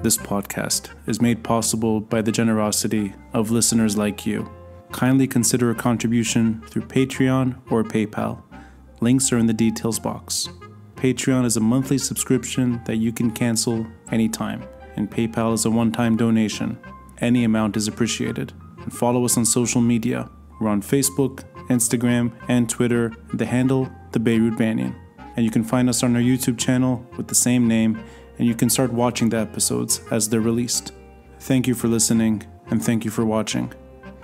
This podcast is made possible by the generosity of listeners like you. Kindly consider a contribution through Patreon or PayPal. Links are in the details box. Patreon is a monthly subscription that you can cancel anytime, and PayPal is a one-time donation. Any amount is appreciated. And follow us on social media. We're on Facebook, Instagram, and Twitter, the handle, the Beirut Banyan. And you can find us on our YouTube channel with the same name, and you can start watching the episodes as they're released. Thank you for listening, and thank you for watching.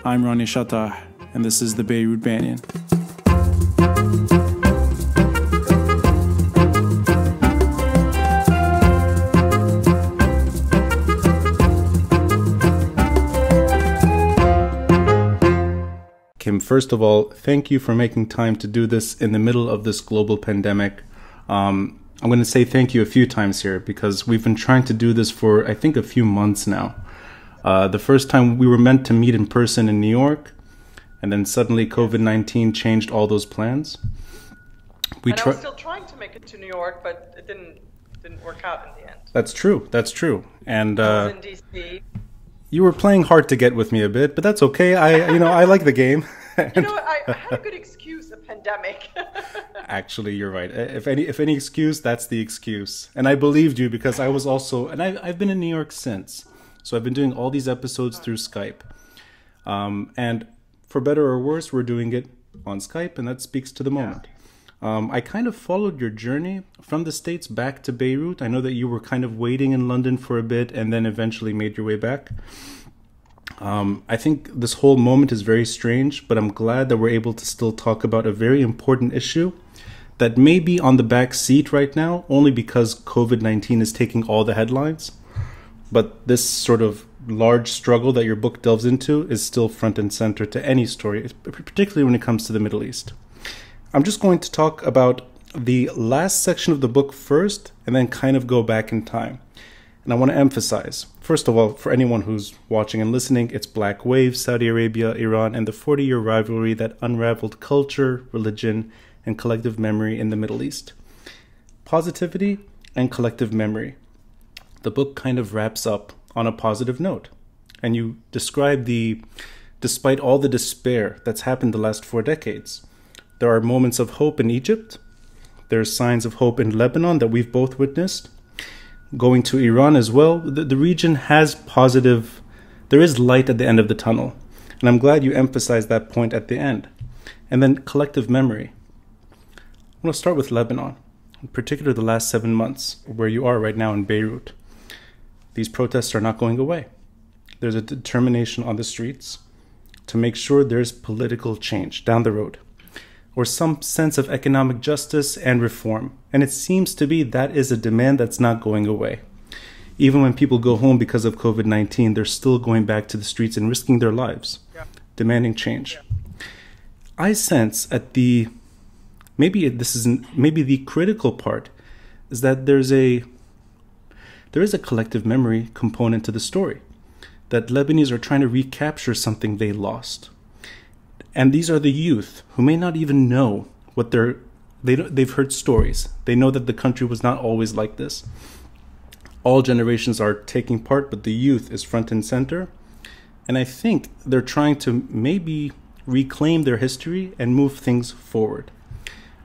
I'm Ronnie Shatah, and this is the Beirut Banyan. Kim, first of all, thank you for making time to do this in the middle of this global pandemic. I'm going to say thank you a few times here because we've been trying to do this for, I think, a few months now. The first time we were meant to meet in person in New York, and then suddenly COVID-19 changed all those plans. I was still trying to make it to New York, but it didn't work out in the end. That's true. And I was in DC. You were playing hard to get with me a bit, but that's okay. I like the game. I had a good excuse, a pandemic. Actually, you're right. If any excuse, that's the excuse. And I believed you because I was also, and I've been in New York since. So I've been doing all these episodes through Skype. And for better or worse, we're doing it on Skype, and that speaks to the moment. I kind of followed your journey from the States back to Beirut. I know that you were kind of waiting in London for a bit and then eventually made your way back. I think this whole moment is very strange, but I'm glad that we're able to still talk about a very important issue that may be on the back seat right now, only because COVID-19 is taking all the headlines. But this sort of large struggle that your book delves into is still front and center to any story, particularly when it comes to the Middle East. I'm just going to talk about the last section of the book first, and then kind of go back in time. And I want to emphasize, first of all, for anyone who's watching and listening, it's Black Wave, Saudi Arabia, Iran, and the 40-year rivalry that unraveled culture, religion, and collective memory in the Middle East. Positivity and collective memory. The book kind of wraps up on a positive note. And you describe despite all the despair that's happened the last 4 decades, there are moments of hope in Egypt. There are signs of hope in Lebanon that we've both witnessed. Going to Iran as well, the region has there is light at the end of the tunnel. And I'm glad you emphasized that point at the end. And then collective memory. I want to start with Lebanon, in particular the last 7 months, where you are right now in Beirut. These protests are not going away. There's a determination on the streets to make sure there's political change down the road, or some sense of economic justice and reform. And it seems to be that is a demand that's not going away. Even when people go home because of COVID-19, they're still going back to the streets and risking their lives, demanding change. I sense maybe the critical part is that there is a collective memory component to the story, that Lebanese are trying to recapture something they lost. And these are the youth who may not even know what they've heard stories. They know that the country was not always like this. All generations are taking part, but the youth is front and center. And I think they're trying to maybe reclaim their history and move things forward.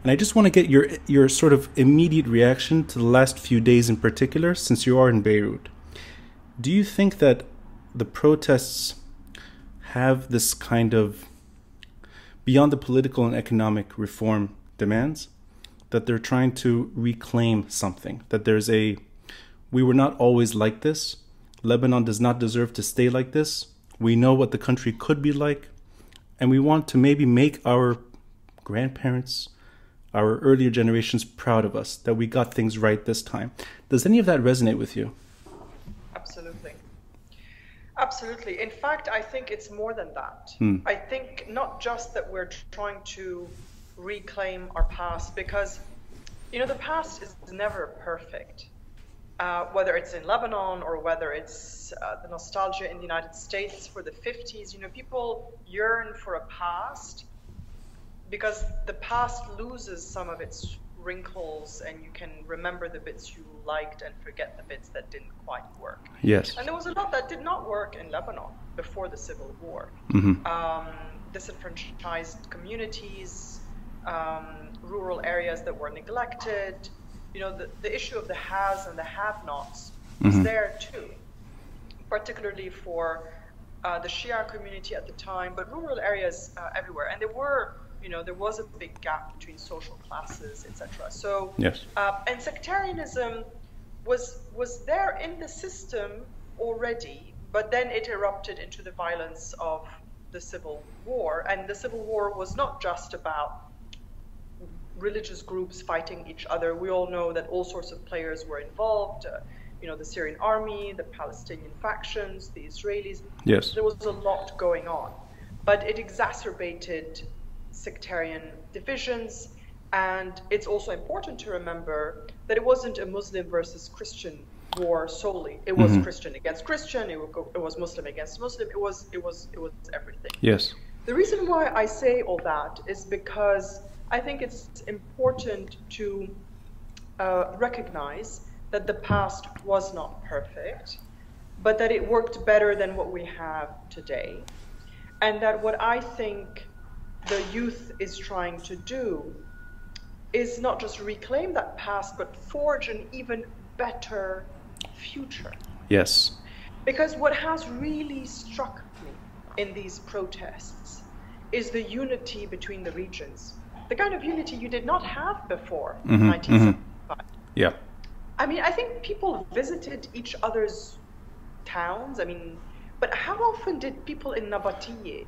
And I just want to get your sort of immediate reaction to the last few days in particular, since you are in Beirut. Do you think that the protests have this kind of, beyond the political and economic reform demands, that they're trying to reclaim something, that we were not always like this. Lebanon does not deserve to stay like this. We know what the country could be like, and we want to maybe make our grandparents, our earlier generations proud of us, that we got things right this time. Does any of that resonate with you? Absolutely. In fact, I think it's more than that. I think not just that we're trying to reclaim our past, because, the past is never perfect. Whether it's in Lebanon or whether it's the nostalgia in the United States for the 50s, people yearn for a past because the past loses some of its wrinkles, and you can remember the bits you liked and forget the bits that didn't quite work. Yes. And there was a lot that did not work in Lebanon before the civil war. Disenfranchised communities, rural areas that were neglected. You know, the issue of the haves and the have-nots was there too, particularly for the Shia community at the time, but rural areas everywhere. And there was a big gap between social classes, etc. So, yes. And sectarianism was there in the system already, but then it erupted into the violence of the Civil War. And the Civil War was not just about religious groups fighting each other. We all know that all sorts of players were involved. The Syrian army, the Palestinian factions, the Israelis. Yes. There was a lot going on, but it exacerbated sectarian divisions. And it's also important to remember that it wasn't a Muslim versus Christian war solely. It was Christian against Christian. It was Muslim against Muslim. It was everything. Yes. The reason why I say all that is because I think it's important to recognize that the past was not perfect, but that it worked better than what we have today. And that what I think the youth is trying to do is not just reclaim that past, but forge an even better future. Yes. Because what has really struck me in these protests is the unity between the regions. The kind of unity you did not have before 1975. Yeah. I mean, I think people visited each other's towns. I mean, but how often did people in Nabatieh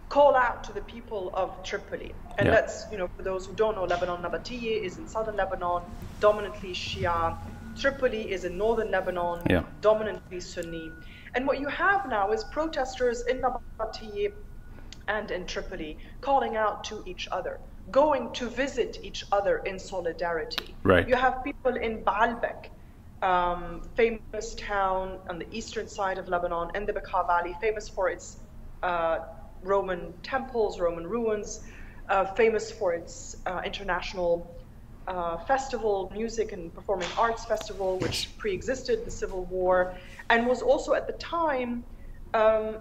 call out to the people of Tripoli? And that's, for those who don't know Lebanon, Nabatieh is in southern Lebanon, dominantly Shia. Tripoli is in northern Lebanon, dominantly Sunni. And what you have now is protesters in Nabatieh and in Tripoli calling out to each other, going to visit each other in solidarity. Right. You have people in Baalbek, famous town on the eastern side of Lebanon, in the Bekaa Valley, famous for its Roman temples, Roman ruins, famous for its international festival, music and performing arts festival, which pre-existed the Civil War, and was also at the time a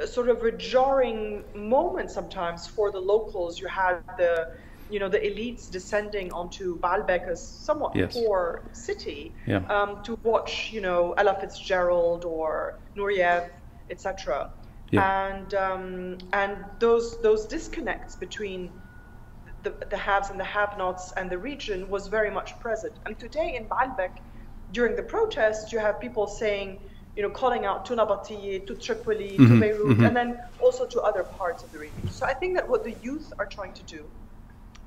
sort of a jarring moment sometimes for the locals. You had the elites descending onto Baalbek, a somewhat poor city, to watch, Ella Fitzgerald or Nureyev, etc. And those disconnects between the haves and the have-nots and the region was very much present. And today in Baalbek, during the protests, you have people saying, calling out to Nabatieh, to Tripoli, to Beirut, and then also to other parts of the region. So I think that what the youth are trying to do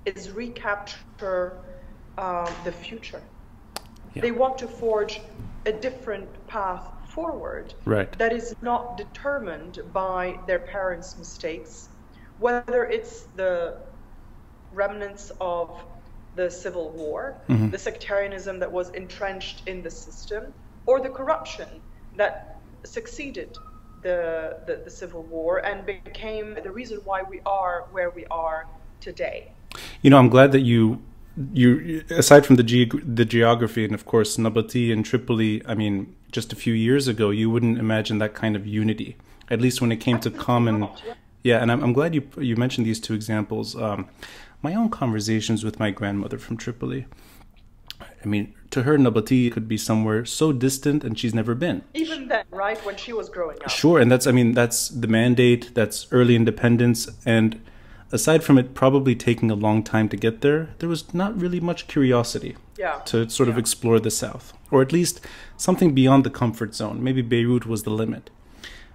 is recapture the future. Yeah. They want to forge a different path forward that is not determined by their parents' mistakes, whether it's the remnants of the Civil War, the sectarianism that was entrenched in the system, or the corruption that succeeded the Civil War and became the reason why we are where we are today. I'm glad that you aside from the geography and of course Nabatieh and Tripoli, I mean, just a few years ago, you wouldn't imagine that kind of unity, at least when it came to common. Yeah, and I'm glad you mentioned these two examples. My own conversations with my grandmother from Tripoli. I mean, to her, Nabatieh could be somewhere so distant, and she's never been. Even then, right, when she was growing up. Sure, and that's the mandate, that's early independence, and aside from it probably taking a long time to get there, there was not really much curiosity to sort of explore the South, or at least something beyond the comfort zone. Maybe Beirut was the limit.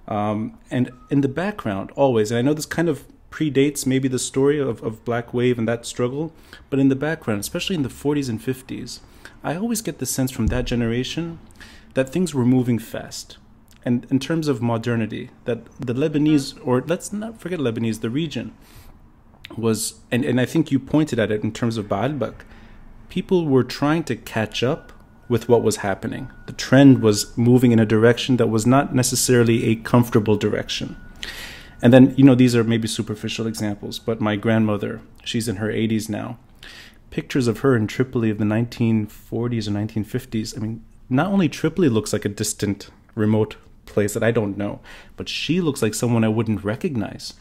And in the background, always, and I know this kind of predates maybe the story of Black Wave and that struggle, but in the background, especially in the 40s and 50s, I always get the sense from that generation that things were moving fast. And in terms of modernity, that the Lebanese, or let's not forget Lebanese, the region was, and I think you pointed at it in terms of Baalbek, people were trying to catch up with what was happening. The trend was moving in a direction that was not necessarily a comfortable direction. And then, these are maybe superficial examples, but my grandmother, she's in her 80s now. pictures of her in Tripoli of the 1940s or 1950s. I mean, not only Tripoli looks like a distant, remote place that I don't know, but she looks like someone I wouldn't recognize.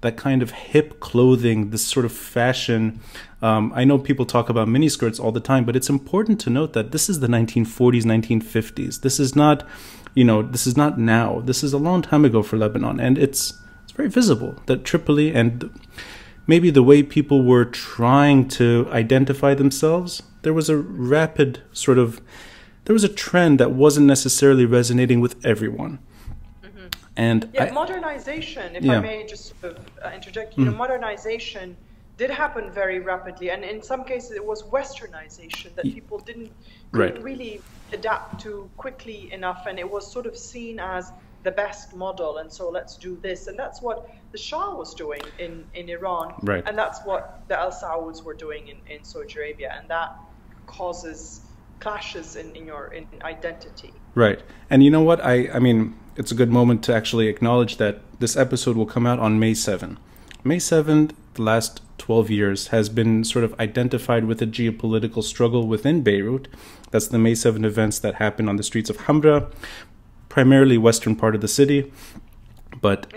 That kind of hip clothing, this sort of fashion. I know people talk about miniskirts all the time, but it's important to note that this is the 1940s, 1950s. This is not, this is not now. This is a long time ago for Lebanon, and it's very visible that Tripoli and maybe the way people were trying to identify themselves, there was a rapid there was a trend that wasn't necessarily resonating with everyone. And modernization, if I may just sort of interject, modernization did happen very rapidly, and in some cases it was westernization that people couldn't really adapt to quickly enough, and it was sort of seen as the best model, and so let's do this. And that's what the Shah was doing in Iran, and that's what the Al Sauds were doing in Saudi Arabia, and that causes clashes in identity. Right. And you know what? I mean, it's a good moment to actually acknowledge that this episode will come out on May 7th. May 7th, the last 12 years, has been sort of identified with a geopolitical struggle within Beirut. That's the May 7th events that happened on the streets of Hamra, primarily western part of the city. But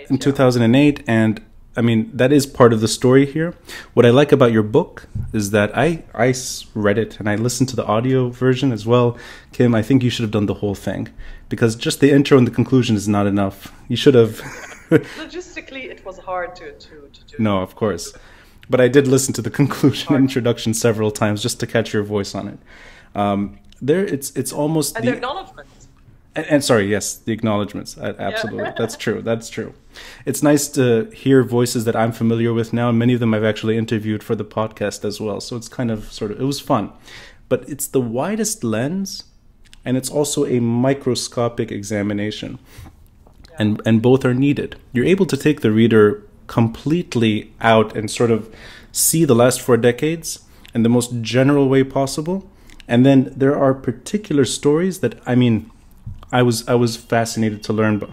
in 2008, and I mean, that is part of the story here. What I like about your book is that I read it and I listened to the audio version as well. Kim, I think you should have done the whole thing, because just the intro and the conclusion is not enough. You should have... Logistically, it was hard to do. No, of course. But I did listen to the conclusion and introduction several times just to catch your voice on it. It's almost... And the acknowledgements. And sorry, yes, the acknowledgements. Absolutely. That's true. That's true. It's nice to hear voices that I'm familiar with now, and many of them I've actually interviewed for the podcast as well. So it's kind of it was fun. But it's the widest lens, and it's also a microscopic examination. And both are needed. You're able to take the reader completely out and sort of see the last 4 decades in the most general way possible. And then there are particular stories that, I mean... I was fascinated to learn, but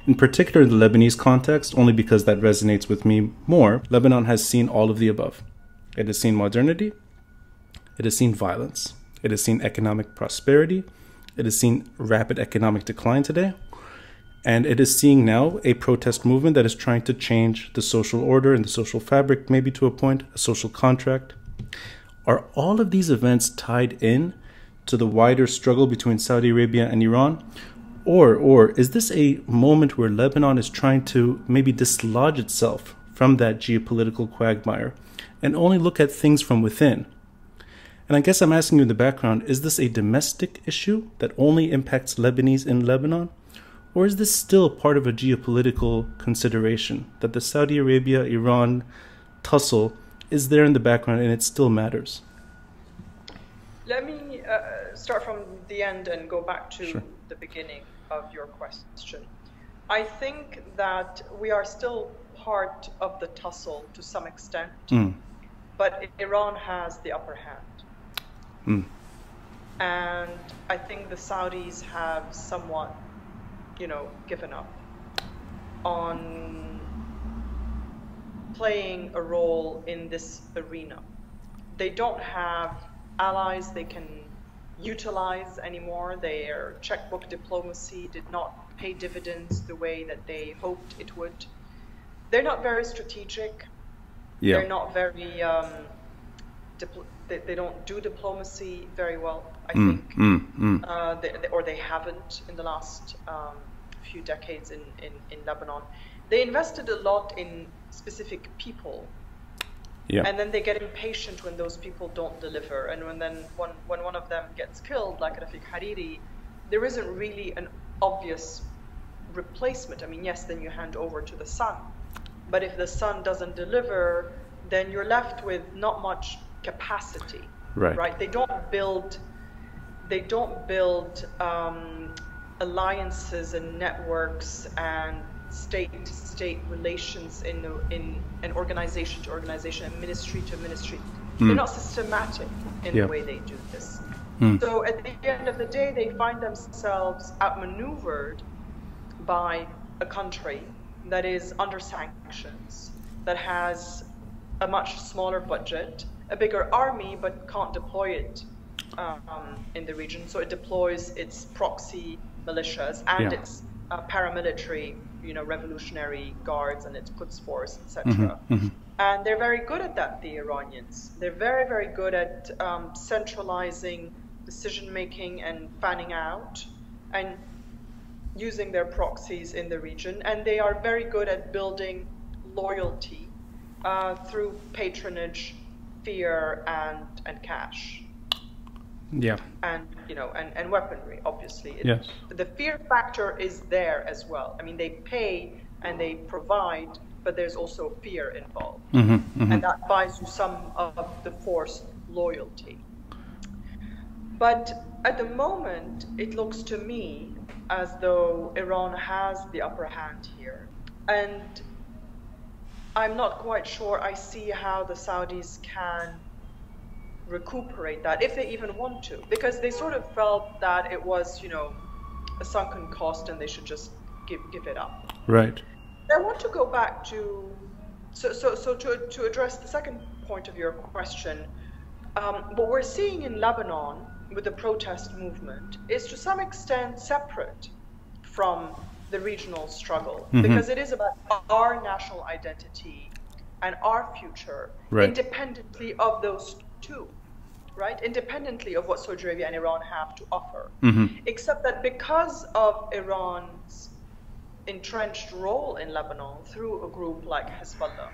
in particular in the Lebanese context, only because that resonates with me more. Lebanon has seen all of the above. It has seen modernity, it has seen violence, it has seen economic prosperity, it has seen rapid economic decline today, and it is seeing now a protest movement that is trying to change the social order and the social fabric, maybe to a point, a social contract. Are all of these events tied in to the wider struggle between Saudi Arabia and Iran? Or is this a moment where Lebanon is trying to maybe dislodge itself from that geopolitical quagmire and only look at things from within? And I guess I'm asking you in the background, is this a domestic issue that only impacts Lebanese in Lebanon? Or is this still part of a geopolitical consideration that the Saudi Arabia-Iran tussle is there in the background and it still matters? Let me start from the end and go back to the beginning of your question. I think that we are still part of the tussle to some extent, but Iran has the upper hand. And I think the Saudis have somewhat, given up on playing a role in this arena. They don't have allies they can utilize anymore. Their checkbook diplomacy did not pay dividends the way that they hoped it would. They're not very strategic. They're not very they don't do diplomacy very well, I think. Or they haven't in the last few decades in Lebanon. They invested a lot in specific people. And then they get impatient when those people don't deliver. And when one of them gets killed, like Rafiq Hariri, there isn't really an obvious replacement. I mean, yes, then you hand over to the son. But if the son doesn't deliver, then you're left with not much capacity. Right? They don't build alliances and networks and state-to-state relations in an organization to organization and ministry to ministry. They're not systematic in the way they do this. So at the end of the day, they find themselves outmaneuvered by a country that is under sanctions, that has a much smaller budget, a bigger army, but can't deploy it in the region. So it deploys its proxy militias and its paramilitary, revolutionary guards and its Quds force, etc. And they're very good at that, the Iranians. They're very, very good at centralizing decision-making and fanning out and using their proxies in the region. And they are very good at building loyalty through patronage, fear, and cash. Yeah. And, and weaponry, obviously. Yes. The fear factor is there as well. I mean, they pay and they provide, but there's also fear involved. And that buys you some of the forced loyalty. But at the moment, it looks to me as though Iran has the upper hand here. And I'm not quite sure I see how the Saudis can recuperate that, if they even want to, because they sort of felt that it was, a sunken cost and they should just give it up. Right. I want to go back to to address the second point of your question. What we're seeing in Lebanon with the protest movement is to some extent separate from the regional struggle, because it is about our national identity and our future, independently of those two, right? Independently of what Saudi Arabia and Iran have to offer. Except that because of Iran's entrenched role in Lebanon through a group like Hezbollah,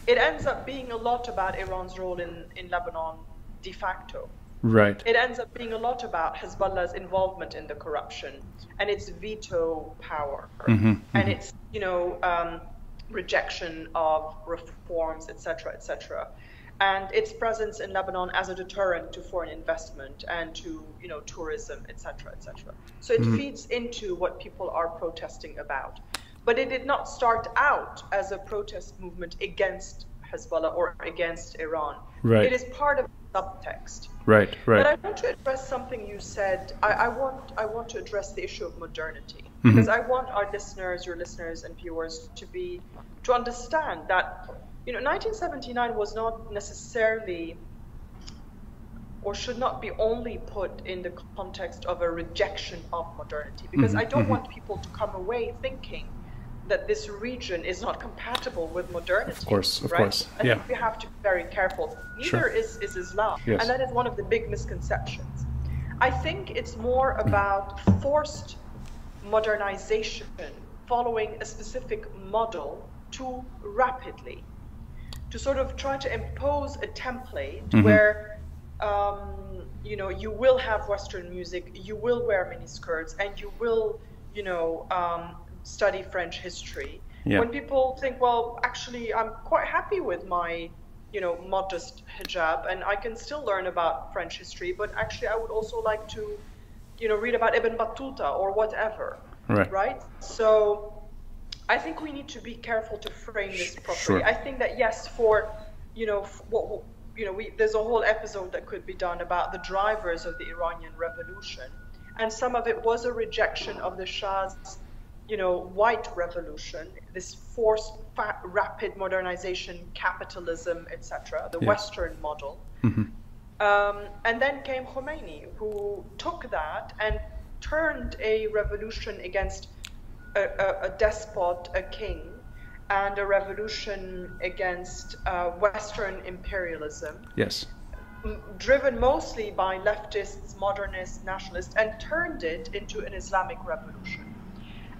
it ends up being a lot about Iran's role in Lebanon de facto. Right. It ends up being a lot about Hezbollah's involvement in the corruption and its veto power and its, rejection of reforms, etc., etc., and its presence in Lebanon as a deterrent to foreign investment and to, tourism, etc., etc. So it feeds into what people are protesting about. But it did not start out as a protest movement against Hezbollah or against Iran. Right. It is part of the subtext. Right. But I want to address something you said. I want to address the issue of modernity, because I want our listeners, your listeners and viewers to understand that 1979 was not necessarily, or should not be only put in the context of a rejection of modernity, because I don't want people to come away thinking that this region is not compatible with modernity. Of course. I think we have to be very careful. Neither is Islam, and that is one of the big misconceptions. I think it's more about forced modernization following a specific model too rapidly, to sort of try to impose a template where you will have Western music, you will wear miniskirts, and you will study French history. When people think, well, actually I'm quite happy with my modest hijab and I can still learn about French history, but actually I would also like to read about Ibn Battuta or whatever. Right? So I think we need to be careful to frame this properly. I think that yes, for there's a whole episode that could be done about the drivers of the Iranian revolution, and some of it was a rejection of the Shah's white revolution, this forced rapid modernization, capitalism, etc., the Western model. And then came Khomeini, who took that and turned a revolution against a despot, a king, and a revolution against Western imperialism. Driven mostly by leftists, modernists, nationalists, and turned it into an Islamic revolution.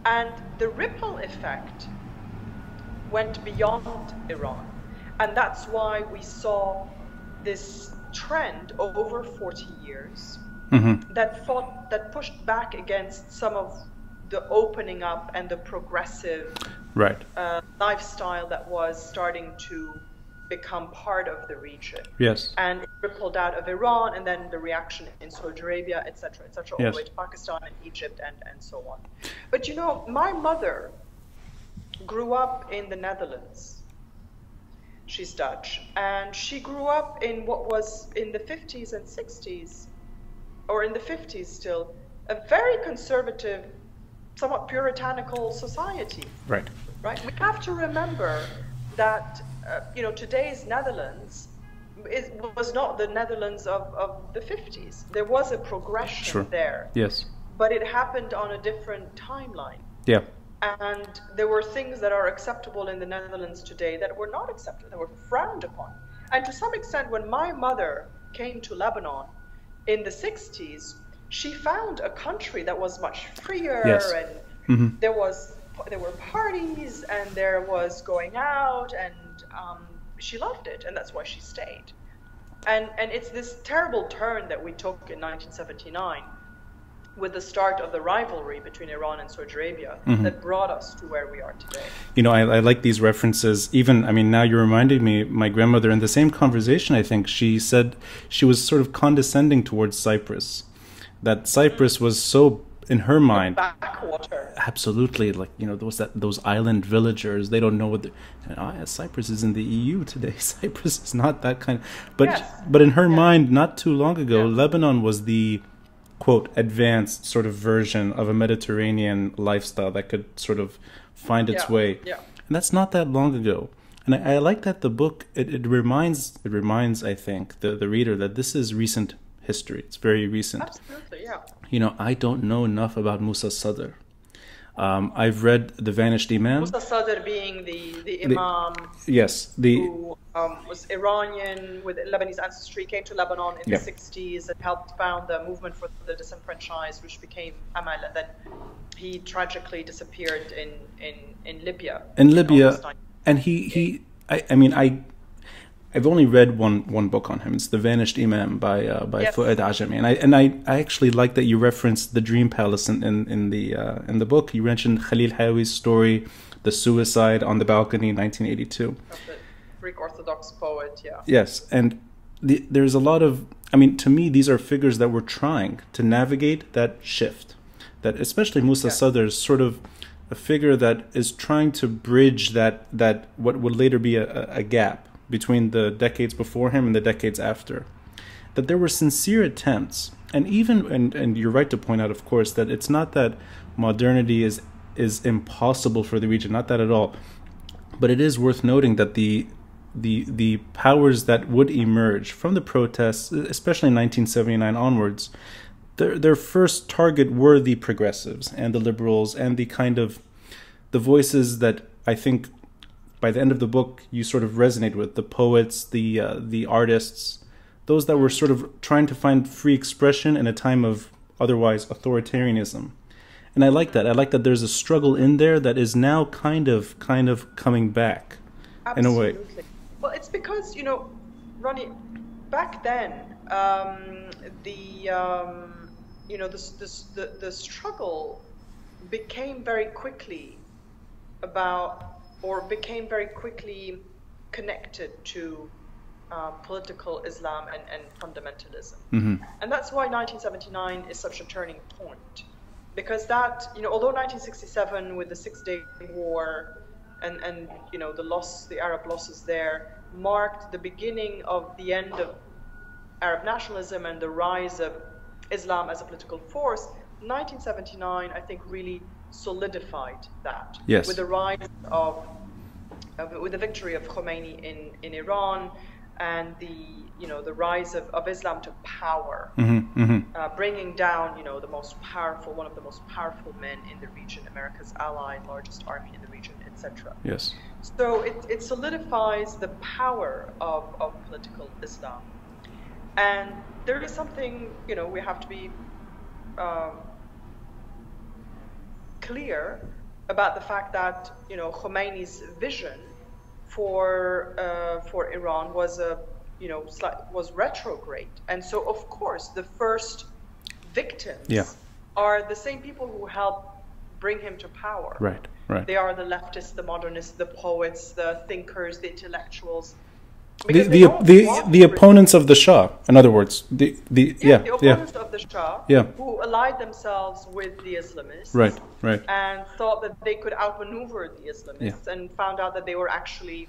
And the ripple effect went beyond Iran. And that's why we saw this trend over 40 years that pushed back against some of the opening up and the progressive lifestyle that was starting to become part of the region. And it rippled out of Iran, and then the reaction in Saudi Arabia, etc., all the way to Pakistan and Egypt and so on. But my mother grew up in the Netherlands. She's Dutch, and she grew up in what was in the 50s and 60s, or in the 50s still, a very conservative, somewhat puritanical society. Right? We have to remember that today's Netherlands was not the Netherlands of the 50s. There was a progression there. Yes. But it happened on a different timeline. Yeah. And there were things that are acceptable in the Netherlands today that were not acceptable, that were frowned upon. And to some extent, when my mother came to Lebanon in the 60s, she found a country that was much freer, and there were parties, and there was going out, and she loved it, and that's why she stayed. And it's this terrible turn that we took in 1979 with the start of the rivalry between Iran and Saudi Arabia that brought us to where we are today. I like these references. Even, now you're reminding me, my grandmother, in the same conversation, I think, she said she was sort of condescending towards Cyprus. That Cyprus was so, in her mind, backwater. Absolutely, those island villagers, they don't know what Cyprus is in the EU today. Cyprus is not that kind of, but in her mind, not too long ago, Lebanon was the quote advanced sort of version of a Mediterranean lifestyle that could sort of find its way. And that's not that long ago. And I like that the book it reminds I think the reader that this is recent history. It's very recent. Absolutely, yeah. I don't know enough about Musa Sadr. I've read The Vanished Imam. Musa Sadr being the imam who was Iranian with Lebanese ancestry, came to Lebanon in the 60s and helped found the movement for the disenfranchised, which became Amal, and then he tragically disappeared in Libya. In Libya, and I've only read one book on him. It's The Vanished Imam by Fuad Ajami, and I actually like that you referenced the Dream Palace in the book. You mentioned Khalil Hawi's story, the suicide on the balcony in 1982. Greek Orthodox poet, Yes, and there's a lot of, to me, these are figures that were trying to navigate that shift. That especially Musa Sadr is sort of a figure that is trying to bridge that what would later be a gap between the decades before him and the decades after. That there were sincere attempts, and you're right to point out, of course, that it's not that modernity is impossible for the region, not that at all. But it is worth noting that the powers that would emerge from the protests, especially in 1979 onwards, their first target were the progressives and the liberals and the kind of the voices that I think by the end of the book you sort of resonate with, the poets, the artists, those that were sort of trying to find free expression in a time of otherwise authoritarianism. And I like that. I like that there's a struggle in there that is now kind of coming back. Absolutely. In a way. Well, it's because, Ronnie, back then, the struggle became very quickly connected to political Islam and fundamentalism. And that's why 1979 is such a turning point. Because that, although 1967 with the 6-Day War and the Arab losses there marked the beginning of the end of Arab nationalism and the rise of Islam as a political force, 1979 I think really solidified that. Yes. With the rise with the victory of Khomeini in Iran and the rise of Islam to power, bringing down one of the most powerful men in the region, America's ally, largest army in the region, etc. Yes. So it solidifies the power of political Islam, and there is something we have to be clear about the fact that Khomeini's vision for Iran was was retrograde, and so of course the first victims are the same people who helped bring him to power. Right. They are the leftists, the modernists, the poets, the thinkers, the intellectuals. The opponents of the Shah, in other words, the opponents of the Shah, who allied themselves with the Islamists, right, and thought that they could outmaneuver the Islamists, and found out that they were actually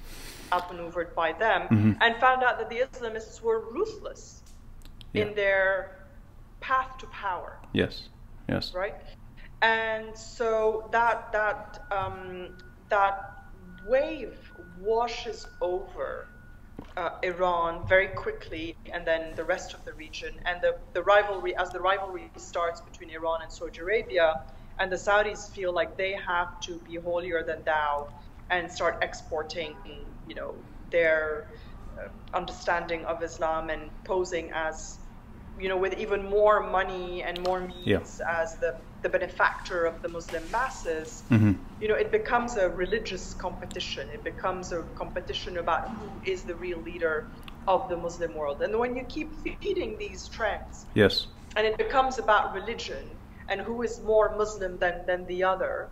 outmaneuvered by them, and found out that the Islamists were ruthless in their path to power. Yes. Right, and so that wave washes over Iran very quickly, and then the rest of the region, and the rivalry, as the rivalry starts between Iran and Saudi Arabia, and the Saudis feel like they have to be holier than thou and start exporting, you know, their understanding of Islam and posing as, you know, with even more money and more means as the benefactor of the Muslim masses, you know, it becomes a religious competition. It becomes a competition about who is the real leader of the Muslim world. And when you keep feeding these trends, and it becomes about religion and who is more Muslim than the other,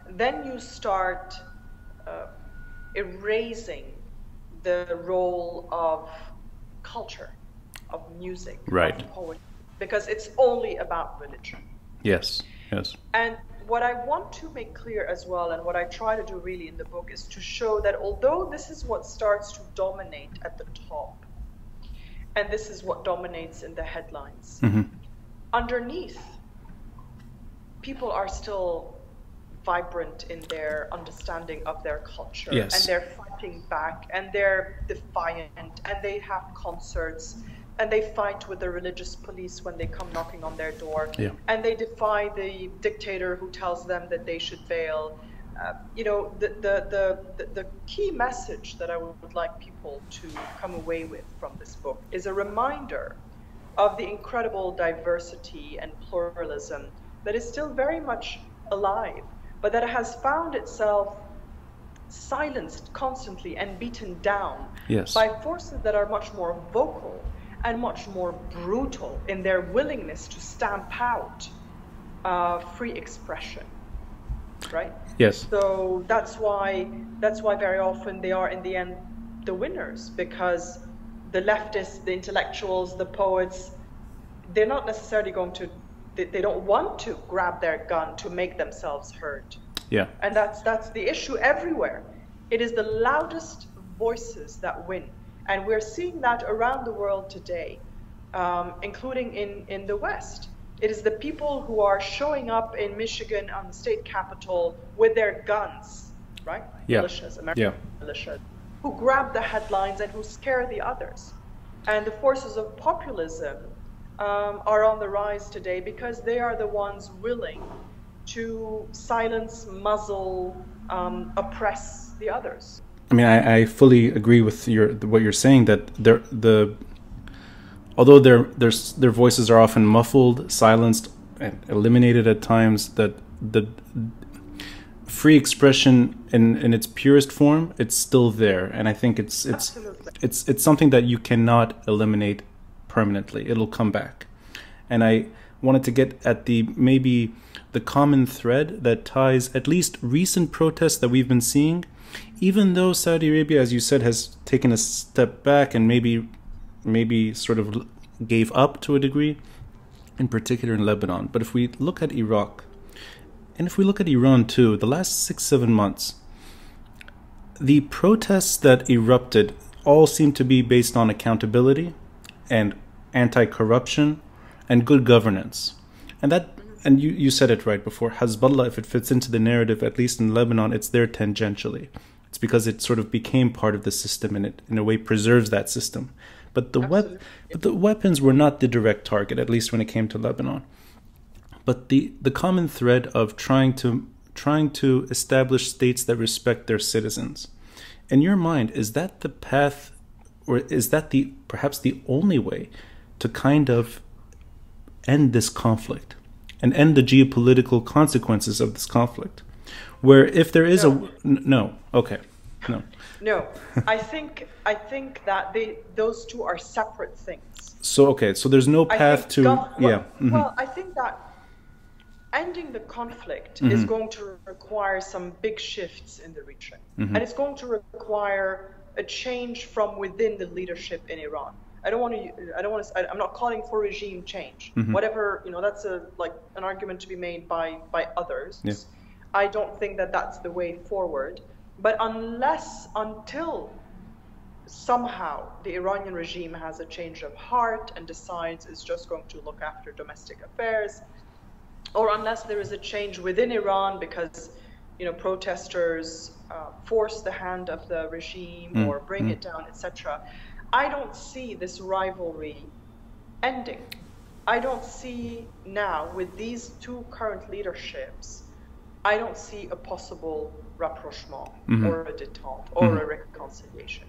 then you start erasing the role of culture, of music, of poetry, because it's only about religion. Yes. And what I want to make clear as well, and what I try to do really in the book, is to show that although this is what starts to dominate at the top, and this is what dominates in the headlines, underneath, people are still vibrant in their understanding of their culture, and they're fighting back, and they're defiant, and they have concerts, and they fight with the religious police when they come knocking on their door, and they defy the dictator who tells them that they should bail. You know, the key message that I would like people to come away with from this book is a reminder of the incredible diversity and pluralism that is still very much alive, but that has found itself silenced constantly and beaten down by forces that are much more vocal and much more brutal in their willingness to stamp out free expression, right? Yes. So that's why very often they are in the end the winners, because the leftists, the intellectuals, the poets, they're not necessarily going to, they don't want to grab their gun to make themselves heard. And that's the issue everywhere. It is the loudest voices that win. And we're seeing that around the world today, including in the West. It is the people who are showing up in Michigan on the state capitol with their guns, right? Militias, American militias, who grab the headlines and who scare the others. And the forces of populism are on the rise today because they are the ones willing to silence, muzzle, oppress the others. I mean, I fully agree with what you're saying, that although their voices are often muffled, silenced, and eliminated at times, that the free expression in its purest form, it's still there, and I think it's something that you cannot eliminate permanently. It'll come back, and I wanted to get at maybe the common thread that ties at least recent protests that we've been seeing. Even though Saudi Arabia, as you said, has taken a step back and maybe sort of gave up to a degree, in particular in Lebanon. But if we look at Iraq, and if we look at Iran too, the last 6-7 months, the protests that erupted all seem to be based on accountability and anti-corruption and good governance. And you said it right before, Hezbollah, if it fits into the narrative, at least in Lebanon, it's there tangentially. It's because it sort of became part of the system, and it in a way preserves that system. But the weapons were not the direct target, at least when it came to Lebanon. But the common thread of trying to establish states that respect their citizens. In your mind, is that the path, or is that perhaps the only way to kind of end this conflict and end the geopolitical consequences of this conflict? Where if there is no, I think that those two are separate things. So there's no path to Well, I think that ending the conflict is going to require some big shifts in the region, and it's going to require a change from within the leadership in Iran. I'm not calling for regime change. Whatever, that's an argument to be made by others. Yeah. I don't think that that's the way forward. But until somehow the Iranian regime has a change of heart and decides it's just going to look after domestic affairs, or unless there is a change within Iran because, protesters force the hand of the regime or bring it down, etc. I don't see this rivalry ending. I don't see now, with these two current leaderships, I don't see a possible rapprochement or a détente or a reconciliation.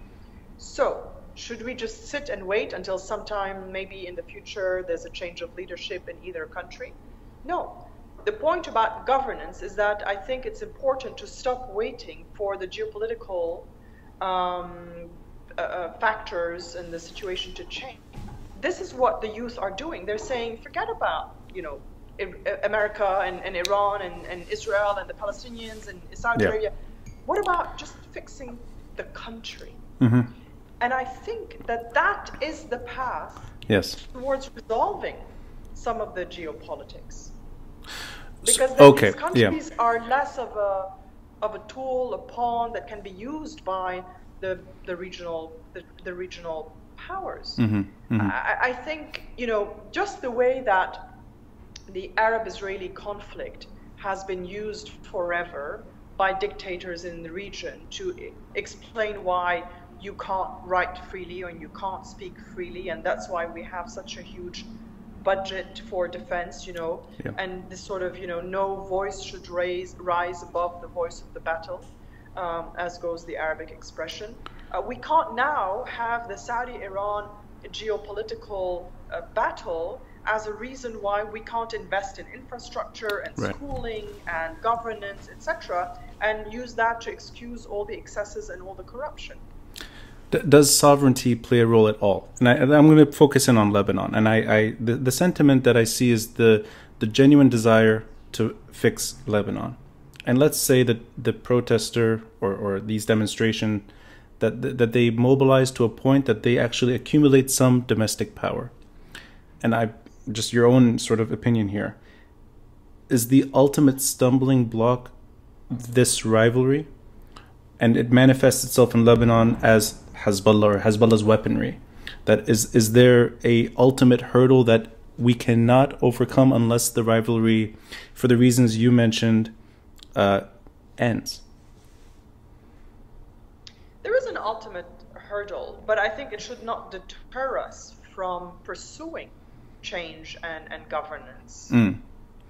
So, should we just sit and wait until sometime maybe in the future there's a change of leadership in either country? No. The point about governance is that I think it's important to stop waiting for the geopolitical factors and the situation to change. This is what the youth are doing. They're saying, forget about, America and Iran and Israel and the Palestinians and Saudi Arabia. What about just fixing the country? And I think that is the path towards resolving some of the geopolitics. Because these countries are less of a tool, a pawn that can be used by the regional powers. I think, just the way that the Arab-Israeli conflict has been used forever by dictators in the region to explain why you can't write freely and you can't speak freely, and that's why we have such a huge budget for defense, and this sort of, no voice should rise above the voice of the battle, as goes the Arabic expression. We can't now have the Saudi-Iran geopolitical battle as a reason why we can't invest in infrastructure and schooling and governance, etc., and use that to excuse all the excesses and all the corruption. Does sovereignty play a role at all? And I'm going to focus in on Lebanon. And the sentiment that I see is the genuine desire to fix Lebanon. And let's say that the protester or these demonstration that they mobilize to a point that they actually accumulate some domestic power. And just your own sort of opinion here. Is the ultimate stumbling block this rivalry? And it manifests itself in Lebanon as Hezbollah or Hezbollah's weaponry. That is there a ultimate hurdle that we cannot overcome unless the rivalry, for the reasons you mentioned, ends? There is an ultimate hurdle, but I think it should not deter us from pursuing change and governance.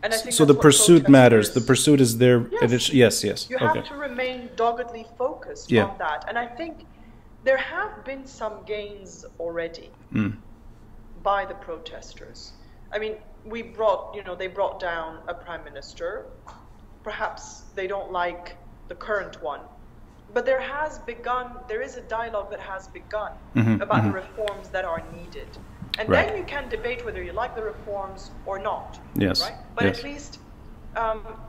And I think so the pursuit matters. The pursuit is there. Yes. You have to remain doggedly focused on that. And I think there have been some gains already by the protesters. I mean, they brought down a prime minister. Perhaps they don't like the current one. But there is a dialogue that has begun about the reforms that are needed. And then you can debate whether you like the reforms or not. Right? But at least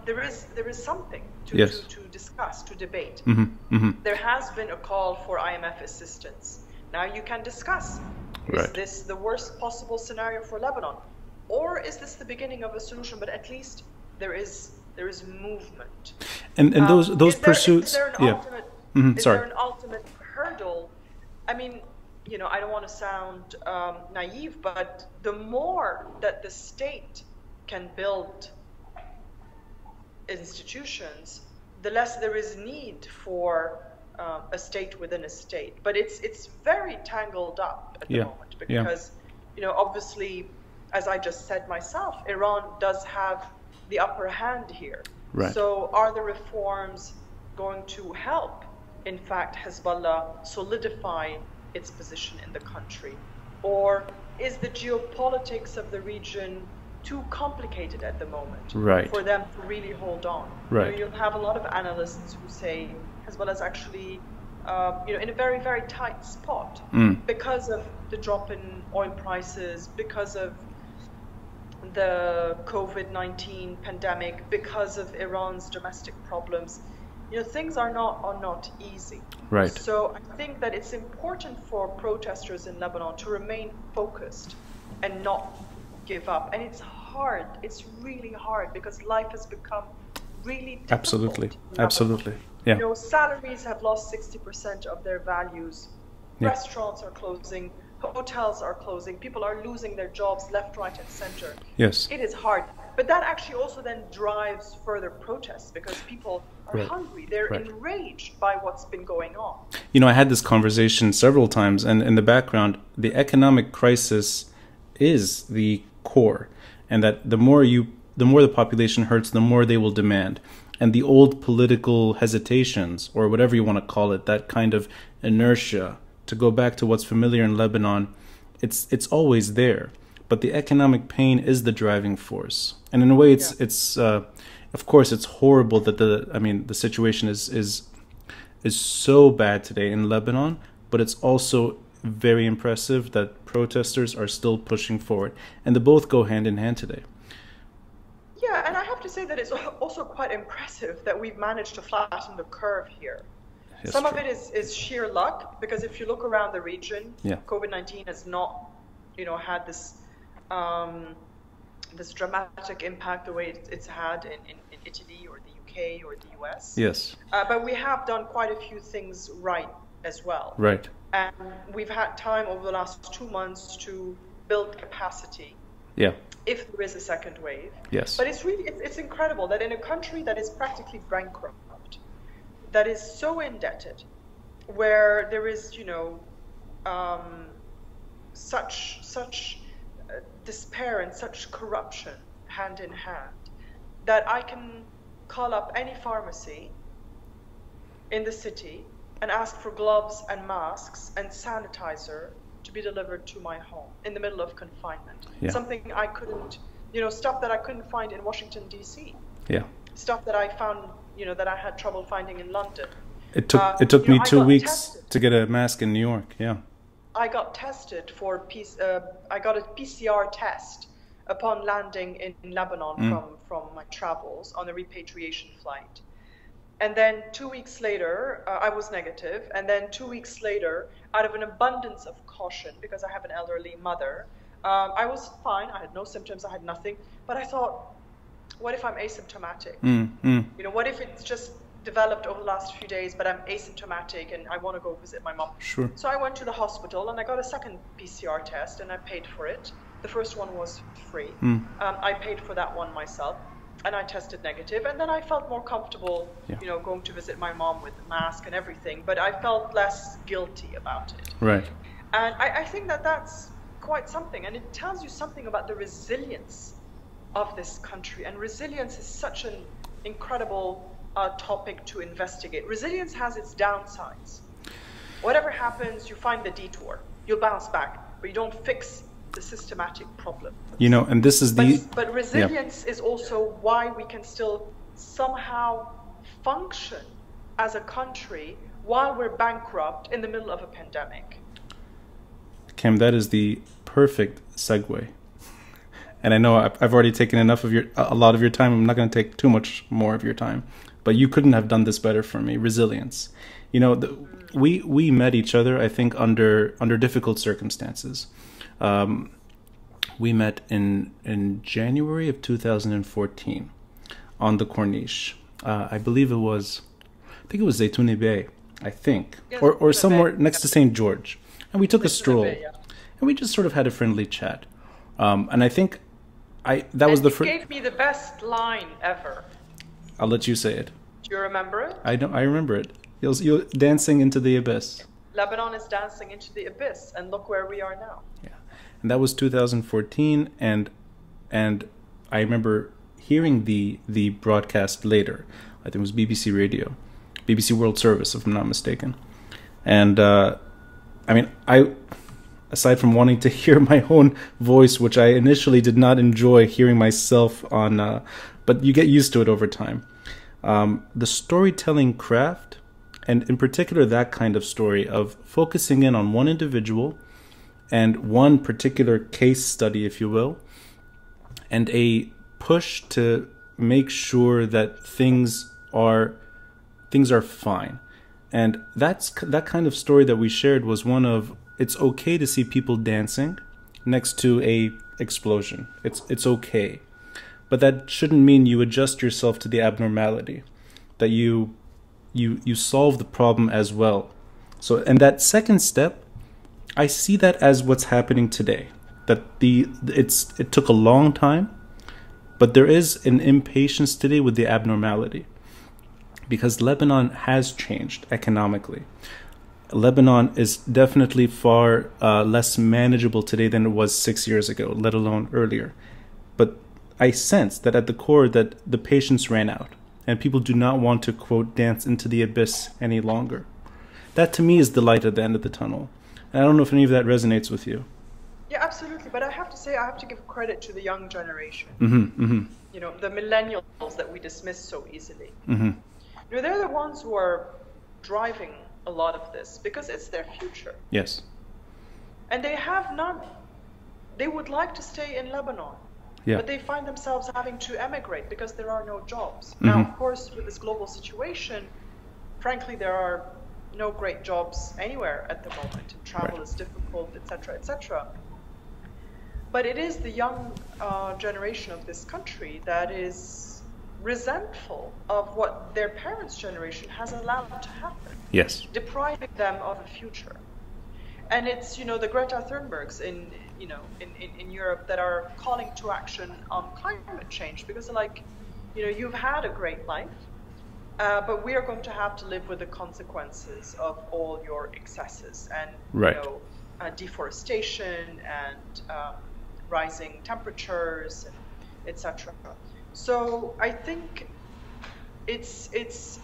there is something to discuss, to debate. There has been a call for IMF assistance. Now you can discuss, is this the worst possible scenario for Lebanon? Or is this the beginning of a solution? But at least there is movement. And those pursuits... Is there an ultimate hurdle? I mean, I don't want to sound naive, but the more that the state can build institutions, the less there is need for a state within a state. But it's very tangled up at the moment because, obviously, as I just said myself, Iran does have the upper hand here. So are the reforms going to help, in fact, Hezbollah solidify its position in the country? Or is the geopolitics of the region too complicated at the moment for them to really hold on? You'll have a lot of analysts who say Hezbollah is actually in a very, very tight spot because of the drop in oil prices, because of the COVID-19 pandemic, because of Iran's domestic problems. Things are not easy. So I think that it's important for protesters in Lebanon to remain focused and not give up. And it's hard. It's really hard because life has become really difficult. Absolutely. Salaries have lost 60% of their values. Restaurants are closing. Hotels are closing. People are losing their jobs left, right, and center. It is hard. but that actually also then drives further protests because people are hungry. They're enraged by what's been going on. You know, I had this conversation several times, and in the background, the economic crisis is the core, and that the more the population hurts, the more they will demand. And the old political hesitations, or whatever you want to call it, that kind of inertia, to go back to what's familiar in Lebanon, it's always there. But the economic pain is the driving force. And in a way, it's of course, it's horrible that the situation is so bad today in Lebanon, but it's also very impressive that protesters are still pushing forward. And they both go hand in hand today. Yeah, and I have to say that it's also quite impressive that we've managed to flatten the curve here. Some of it is sheer luck, because if you look around the region, COVID-19 has not, had this this dramatic impact the way it's had in Italy or the UK or the US. Yes. But we have done quite a few things right as well. Right. And we've had time over the last 2 months to build capacity. Yeah. If there is a second wave. Yes. But it's incredible that in a country that is practically bankrupt, that is so indebted, where there is, such despair and such corruption hand in hand, that I can call up any pharmacy in the city and ask for gloves and masks and sanitizer to be delivered to my home in the middle of confinement. Yeah. Something I couldn't, stuff that I couldn't find in Washington, D.C. Yeah. Stuff that I found, that I had trouble finding in London. It took me 2 weeks to get a mask in New York. Yeah. I got tested I got a PCR test upon landing in Lebanon from my travels on a repatriation flight. And then 2 weeks later, I was negative. And then 2 weeks later, out of an abundance of caution, because I have an elderly mother, I was fine. I had no symptoms. I had nothing. But I thought, what if I'm asymptomatic? What if it's just developed over the last few days, but I'm asymptomatic and I want to go visit my mom? Sure. So I went to the hospital and I got a second PCR test and I paid for it. The first one was free. I paid for that one myself. And I tested negative, and then I felt more comfortable, going to visit my mom with the mask and everything, but I felt less guilty about it. Right. And I think that that's quite something, and it tells you something about the resilience of this country. And resilience is such an incredible topic to investigate. Resilience has its downsides. Whatever happens, you find the detour. You'll bounce back, but you don't fix the systematic problem. And this is but resilience is also why we can still somehow function as a country while we're bankrupt in the middle of a pandemic. Kim, that is the perfect segue. And I know I've already taken a lot of your time. I'm not going to take too much more of your time, but you couldn't have done this better for me. Resilience. We met each other, I think, under difficult circumstances. We met in January of 2014 on the Corniche. I think it was Zaytouni Bay, I think, yes, or somewhere next to St. George. And we took a stroll, Bay, yeah. and we just sort of had a friendly chat. And I think was the first. You gave me the best line ever. I'll let you say it. Do you remember it? I remember it. You're dancing into the abyss. Lebanon is dancing into the abyss, and look where we are now. Yeah, and that was 2014, and I remember hearing the broadcast later. I think it was BBC Radio, BBC World Service, if I'm not mistaken. And aside from wanting to hear my own voice, which I initially did not enjoy hearing myself on, but you get used to it over time. The storytelling craft, and in particular that kind of story of focusing in on one individual and one particular case study, if you will, and a push to make sure that things are fine. And that kind of story that we shared was one of, it's okay to see people dancing next to a explosion. It's okay. But that shouldn't mean you adjust yourself to the abnormality, that you solve the problem as well. So, and that second step, I see that as what's happening today. That it took a long time, But there is an impatience today with the abnormality, because Lebanon has changed economically. Lebanon is definitely far less manageable today than it was 6 years ago, let alone earlier. But I sense that at the core that the patience ran out, and people do not want to, quote, dance into the abyss any longer. That to me is the light at the end of the tunnel. And I don't know if any of that resonates with you. Yeah, absolutely. But I have to say, I have to give credit to the young generation. You know, the millennials that we dismiss so easily. You know, they're the ones who are driving a lot of this because it's their future. Yes. And they have none. They would like to stay in Lebanon. Yeah. But they find themselves having to emigrate because there are no jobs. Now, of course, with this global situation, frankly, there are no great jobs anywhere at the moment. And travel is difficult, etc., etc. But it is the young generation of this country that is resentful of what their parents' generation has allowed to happen. Yes. Depriving them of a future. And it's, you know, the Greta Thunbergs in Europe that are calling to action on climate change because they're like, you know, you've had a great life, but we are going to have to live with the consequences of all your excesses and, you know, deforestation and rising temperatures, etc. So I think it's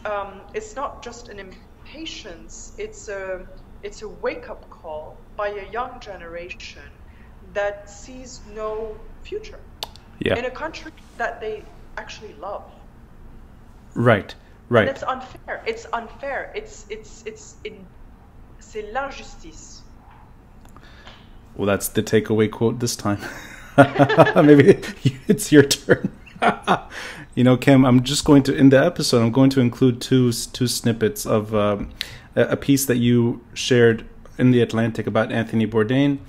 not just an impatience; it's a wake-up call by a young generation that sees no future in a country that they actually love. Right. And it's unfair. It's unfair. C'est l'injustice. Well, that's the takeaway quote this time. Maybe it's your turn. You know, Kim, I'm just going to, in the episode, I'm going to include two snippets of a piece that you shared in The Atlantic about Anthony Bourdain.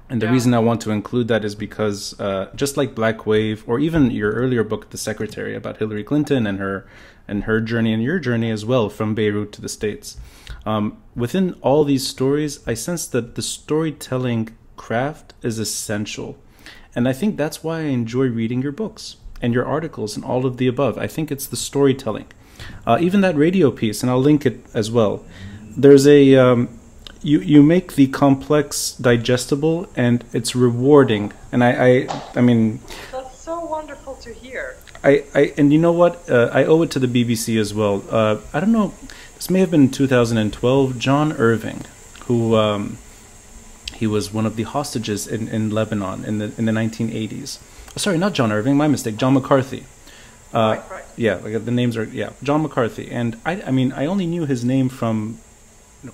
And the reason I want to include that is because just like Black Wave, or even your earlier book, The Secretary, about Hillary Clinton and her journey and your journey as well from Beirut to the States. Within all these stories, I sense that the storytelling craft is essential. And I think that's why I enjoy reading your books and your articles and all of the above. I think it's the storytelling. Even that radio piece, and I'll link it as well. There's a... You make the complex digestible, and it's rewarding. And I mean... That's so wonderful to hear. And you know what? I owe it to the BBC as well. I don't know... This may have been 2012. John Irving, who he was one of the hostages in Lebanon in the 1980s. Oh, sorry, not John Irving. My mistake. John McCarthy. Right. Yeah, like the names are John McCarthy. And I mean, I only knew his name from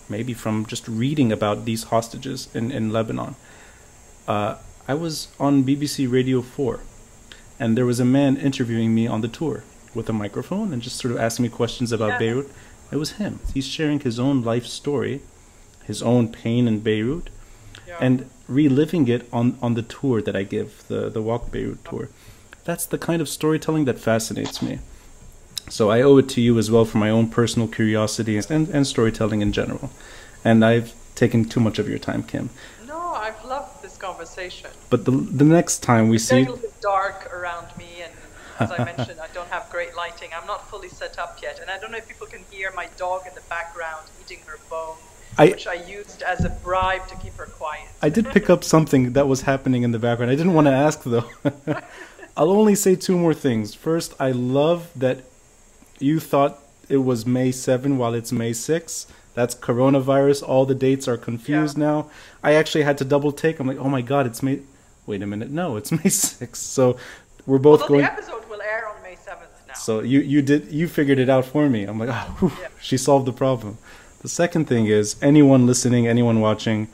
maybe from just reading about these hostages in Lebanon. I was on BBC Radio 4, and there was a man interviewing me on the tour with a microphone and just sort of asking me questions about Beirut. It was him. He's sharing his own life story, his own pain in Beirut, and reliving it on the tour that I give, the Walk Beirut tour. That's the kind of storytelling that fascinates me. So I owe it to you as well for my own personal curiosity and storytelling in general. And I've taken too much of your time, Kim. No, I've loved this conversation. But the next time we see... It's getting a little bit dark around me, and as I mentioned, I don't have great lighting. I'm not fully set up yet, and I don't know if people can hear my dog in the background eating her bone, which I used as a bribe to keep her quiet. I did pick up something that was happening in the background. I didn't want to ask, though. I'll only say two more things. First, I love that you thought it was May 7 while it's May 6. That's coronavirus. All the dates are confused now. I actually had to double take. I'm like, oh my God, it's May... Wait a minute. No, it's May 6. So we're both going... the episode will air on May 7th now. So you figured it out for me. I'm like, oh, whew, she solved the problem. The second thing is, anyone listening, anyone watching,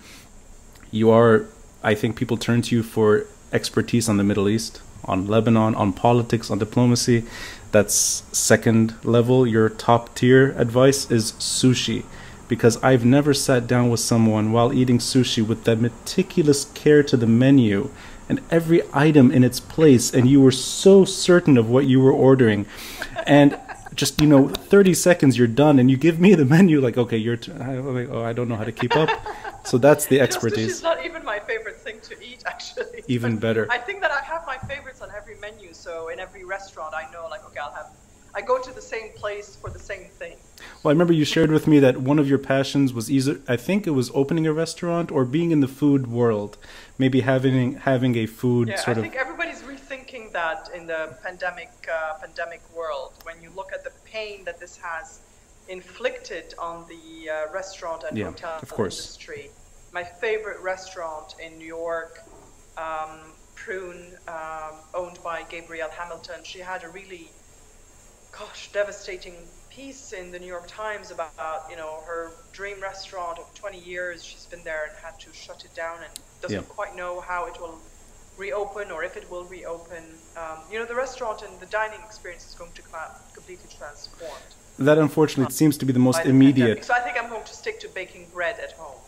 I think people turn to you for expertise on the Middle East, on Lebanon, on politics, on diplomacy. That's second level. Your top tier advice is sushi, because I've never sat down with someone while eating sushi with that meticulous care to the menu and every item in its place, and you were so certain of what you were ordering, and just 30 seconds you're done, and you give me the menu like, okay, your turn. I'm like, oh, I don't know how to keep up. So that's the expertise. Sushi's not even my favorite thing to eat, actually. Even better. I think that I have my favorites on every menu. So in every restaurant, I know, like, okay, I go to the same place for the same thing. Well, I remember you shared with me that one of your passions was either, I think it was opening a restaurant or being in the food world, maybe having a food sort of. I think everybody's rethinking that in the pandemic world. When you look at the pain that this has inflicted on the restaurant and hotel industry. My favorite restaurant in New York, Prune, owned by Gabrielle Hamilton, she had a really, devastating piece in the New York Times about, her dream restaurant of 20 years. She's been there and had to shut it down and doesn't quite know how it will reopen or if it will reopen. The restaurant and the dining experience is going to completely transformed. That, unfortunately, seems to be the most immediate. So I think I'm going to stick to baking bread at home.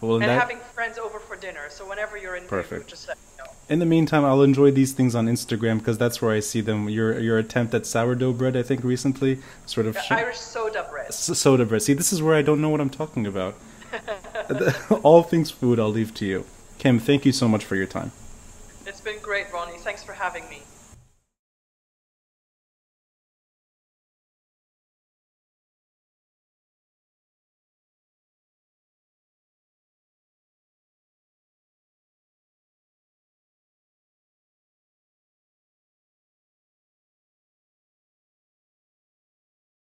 Well, and having friends over for dinner. So whenever you're in Beirut, just let me know. In the meantime, I'll enjoy these things on Instagram because that's where I see them. Your attempt at sourdough bread, I think, recently, sort of Irish soda bread. Soda bread. See, this is where I don't know what I'm talking about. All things food, I'll leave to you. Kim, thank you so much for your time. It's been great, Ronnie. Thanks for having me.